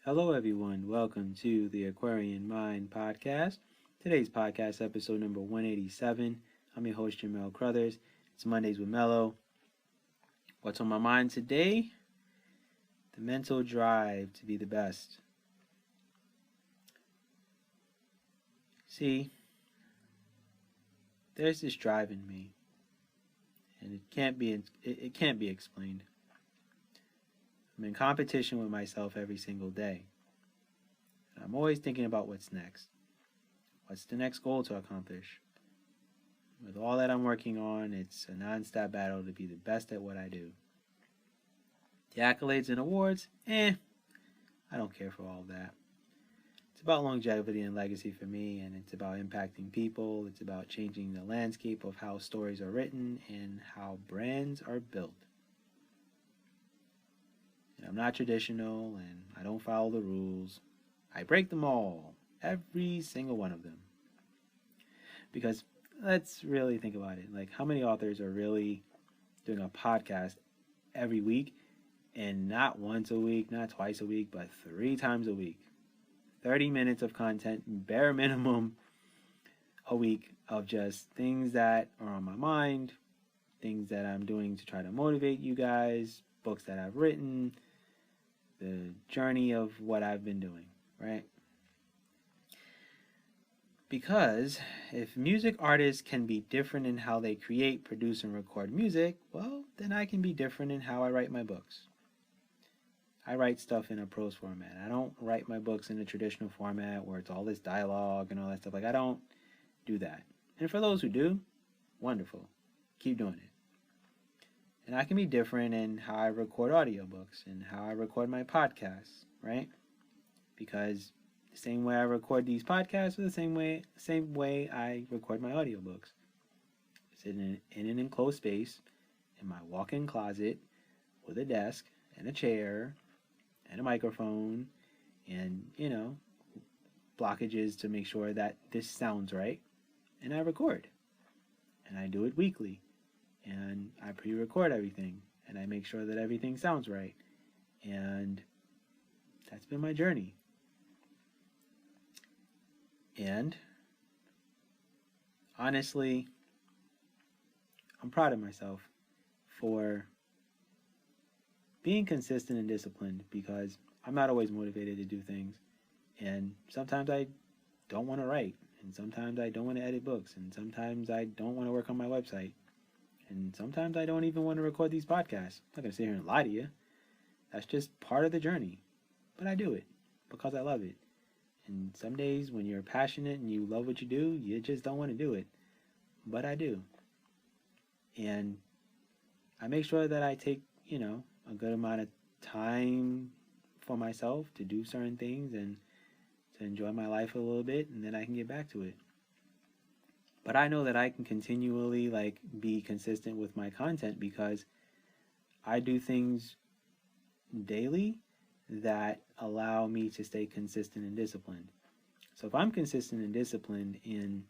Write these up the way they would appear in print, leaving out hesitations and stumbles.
Hello, everyone. Welcome to the Aquarian Mind podcast. Today's podcast, episode number 187. I'm your host, Jamel Crothers. It's Mondays with Mello. What's on my mind today? The mental drive to be the best. See, there's this drive in me, and it can't be explained. I'm in competition with myself every single day. I'm always thinking about what's next. What's the next goal to accomplish? With all that I'm working on, it's a non-stop battle to be the best at what I do. The accolades and awards, I don't care for all that. It's about longevity and legacy for me, and it's about impacting people. It's about changing the landscape of how stories are written and how brands are built. And I'm not traditional, and I don't follow the rules. I break them all, every single one of them. Because let's really think about it. Like, how many authors are really doing a podcast every week, and not once a week, not twice a week, but 3 times a week? 30 minutes of content, bare minimum, a week of just things that are on my mind, things that I'm doing to try to motivate you guys, books that I've written, the journey of what I've been doing, right? Because if music artists can be different in how they create, produce, and record music, well, then I can be different in how I write my books. I write stuff in a prose format. I don't write my books in a traditional format where it's all this dialogue and all that stuff. Like, I don't do that. And for those who do, wonderful. Keep doing it. And I can be different in how I record audiobooks and how I record my podcasts, right? Because the same way I record these podcasts is the same way I record my audiobooks. Sitting in an enclosed space in my walk-in closet with a desk and a chair and a microphone and, blockages to make sure that this sounds right. And I record. And I do it weekly. And I pre-record everything. And I make sure that everything sounds right. And that's been my journey. And honestly, I'm proud of myself for being consistent and disciplined, because I'm not always motivated to do things. And sometimes I don't want to write. And sometimes I don't want to edit books. And sometimes I don't want to work on my website. And sometimes I don't even want to record these podcasts. I'm not going to sit here and lie to you. That's just part of the journey. But I do it because I love it. And some days when you're passionate and you love what you do, you just don't want to do it. But I do. And I make sure that I take, a good amount of time for myself to do certain things and to enjoy my life a little bit, and then I can get back to it. But I know that I can continually be consistent with my content because I do things daily that allow me to stay consistent and disciplined. So if I'm consistent and disciplined in,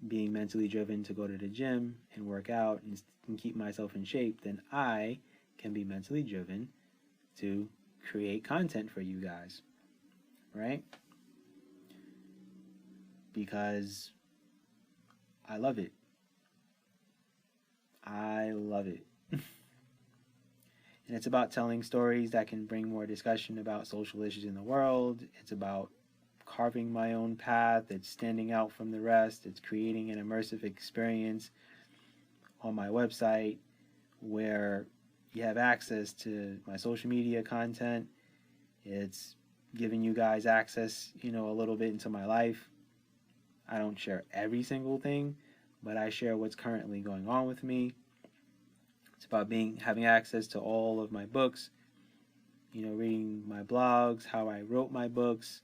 being mentally driven to go to the gym and work out and keep myself in shape, then I can be mentally driven to create content for you guys, right? Because I love it. I love it. And it's about telling stories that can bring more discussion about social issues in the world. It's about carving my own path. It's standing out from the rest. It's creating an immersive experience on my website where you have access to my social media content. It's giving you guys access, a little bit into my life. I don't share every single thing, but I share what's currently going on with me. It's about having access to all of my books, reading my blogs, how I wrote my books,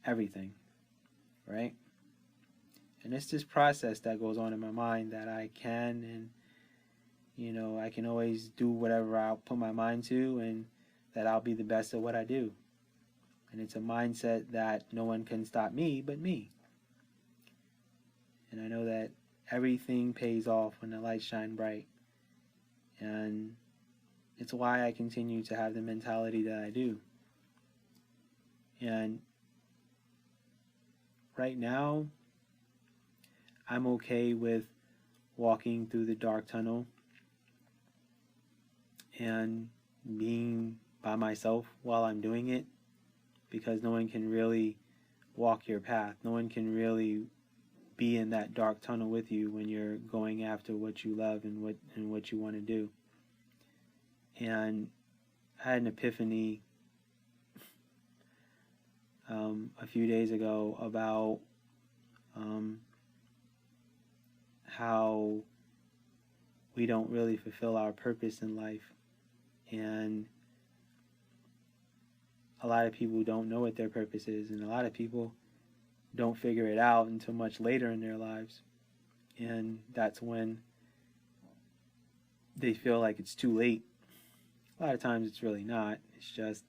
everything, right? And it's this process that goes on in my mind that I can, and I can always do whatever I'll put my mind to, and that I'll be the best at what I do. And it's a mindset that no one can stop me but me. And I know that everything pays off when the lights shine bright. And it's why I continue to have the mentality that I do. And right now, I'm okay with walking through the dark tunnel and being by myself while I'm doing it, because no one can really walk your path. No one can really be in that dark tunnel with you when you're going after what you love and what you want to do. And I had an epiphany a few days ago about how we don't really fulfill our purpose in life. And a lot of people don't know what their purpose is, and a lot of people don't figure it out until much later in their lives. And that's when they feel like it's too late. A lot of times it's really not. It's just,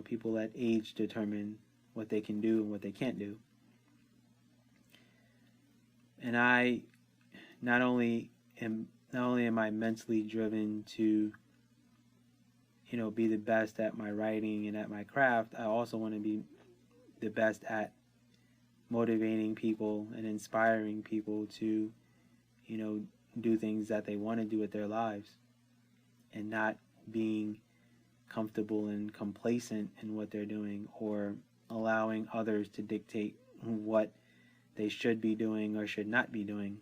people at age determine what they can do and what they can't do. And I not only am I mentally driven to be the best at my writing and at my craft, I also want to be the best at motivating people and inspiring people to do things that they want to do with their lives, and not being comfortable and complacent in what they're doing, or allowing others to dictate what they should be doing or should not be doing.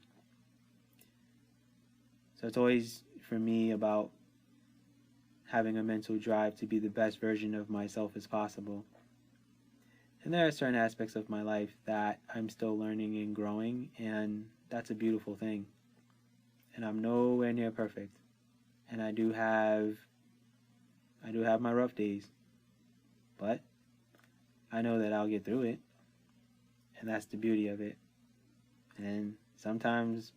So it's always, for me, about having a mental drive to be the best version of myself as possible. And there are certain aspects of my life that I'm still learning and growing, and that's a beautiful thing. And I'm nowhere near perfect. And I do have my rough days. But I know that I'll get through it. And that's the beauty of it. And sometimes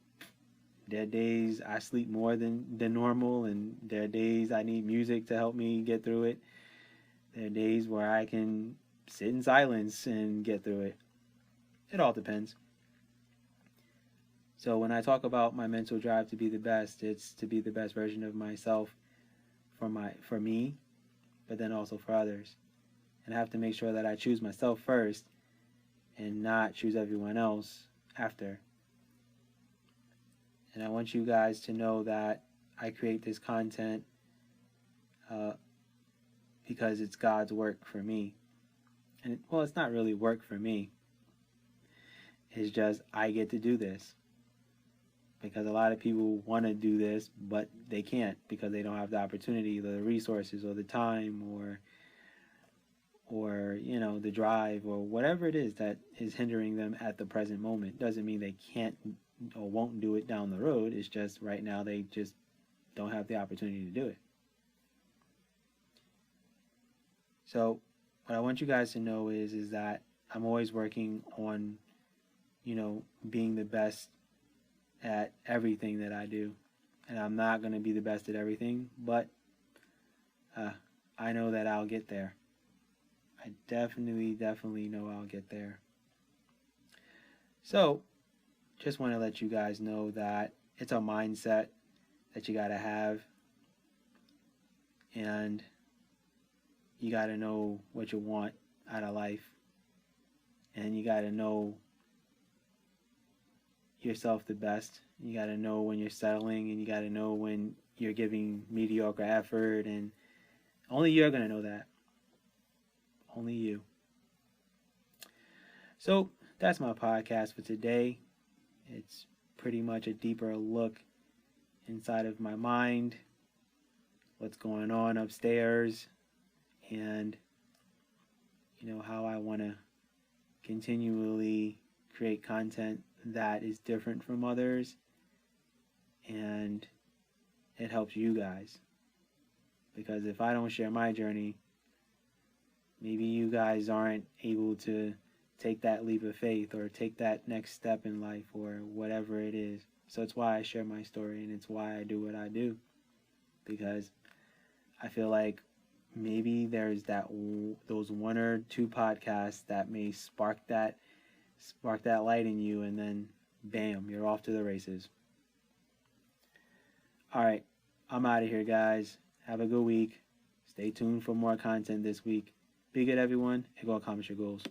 there are days I sleep more than normal, and there are days I need music to help me get through it. There are days where I can sit in silence and get through it. It all depends. So when I talk about my mental drive to be the best, it's to be the best version of myself for me, but then also for others. And I have to make sure that I choose myself first and not choose everyone else after. And I want you guys to know that I create this content because it's God's work for me. And it's not really work for me. It's just I get to do this. Because a lot of people want to do this, but they can't because they don't have the opportunity, the resources, or the time, or the drive, or whatever it is that is hindering them at the present moment. Doesn't mean they can't or won't do it down the road. It's just right now they just don't have the opportunity to do it. So what I want you guys to know is that I'm always working on, being the best at everything that I do. And I'm not going to be the best at everything, but I know that I'll get there. I definitely know I'll get there. So, just want to let you guys know that it's a mindset that you got to have. And you got to know what you want out of life. And you got to know yourself the best. You got to know when you're settling, and you got to know when you're giving mediocre effort, and only you're going to know that. Only you. So that's my podcast for today. It's pretty much a deeper look inside of my mind, what's going on upstairs, and how I want to continually create content that is different from others, and it helps you guys. Because if I don't share my journey, maybe you guys aren't able to take that leap of faith or take that next step in life or whatever it is. So it's why I share my story, and it's why I do what I do. Because I feel like maybe there's those one or two podcasts that may spark that light in you, and then bam, you're off to the races. All right, I'm out of here, guys. Have a good week. Stay tuned for more content this week. Be good, everyone, and go accomplish your goals.